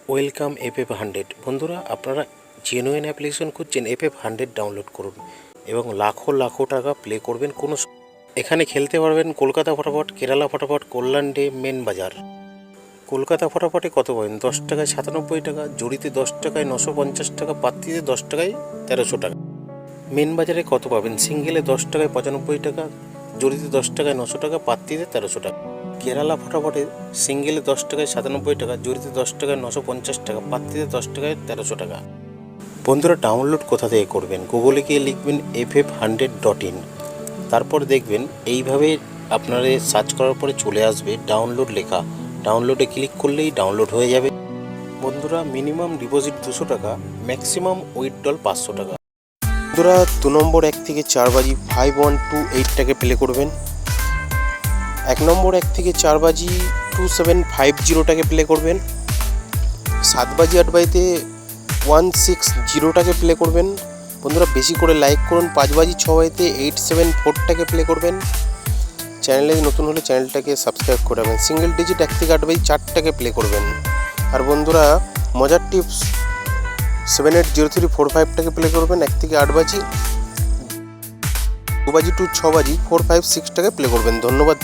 Welcome FF100। বন্ধুরা, আপনারা genuine application খুঁজছেন, FF100 ডাউনলোড করুন এবং লাখো লাখো টাকা প্লে করবেন। এখানে খেলতে পারবেন কলকাতা ফটাফট, কেরালা ফটাফট, কল্যাণ ডে, মেন বাজার। কলকাতা ফটাফটে কত পাবেন? 10 টাকায় 97 টাকা, জড়িতে 10 টাকায় 950 টাকা, পাত্তিতে 10 টাকায় 1300 টাকা। মেন বাজারে কত পাবেন? সিঙ্গেলে 10 টাকায় 95 টাকা, জড়িতে 10 টাকায় 900 টাকা, পাত্তিতে 1300 টাকা। কেরালা ফটাফটে সিঙ্গেলে 10 টাকায় 97 টাকা, জড়িতে 10 টাকায় 950 টাকা, পাত্তিতে 10 টাকায় 1300 টাকা। বন্ধুরা, ডাউনলোড কোথা থেকে করবেন? গুগলে গিয়ে লিখবেন ff100.in, তারপর দেখবেন এইভাবে আপনারা সার্চ করার পরে চলে আসবে ডাউনলোড লেখা। ডাউনলোডে ক্লিক করলেই ডাউনলোড হয়ে যাবে। বন্ধুরা, মিনিমাম ডিপোজিট 200 টাকা, ম্যাক্সিমাম উইথড্রল 500 টাকা। বন্ধুরা, 2 নম্বর 1 থেকে 4 বাজি 5128টাকে প্লে করবেন। 1 নম্বর 1 থেকে 4 বাজি 2750টাকে প্লে করবেন। 7 বাজি 8 বাজিতে 160টাকে প্লে করবেন। বন্ধুরা, বেশি করে লাইক করুন। 5 বাজি 6 বাজিতে 874টাকে প্লে করবেন। চ্যানেলে নতুন হলে চ্যানেলটাকে সাবস্ক্রাইব করবেন। সিঙ্গেল ডিজিট 1 থেকে 8 বাজি 4টাকে প্লে করবেন। আর বন্ধুরা, মজার টিপস 780345টাকে প্লে করবেন 1 থেকে 8 বাজি। 2 বাজি টু 6 বাজি 456টাকে প্লে করবেন। ধন্যবাদ।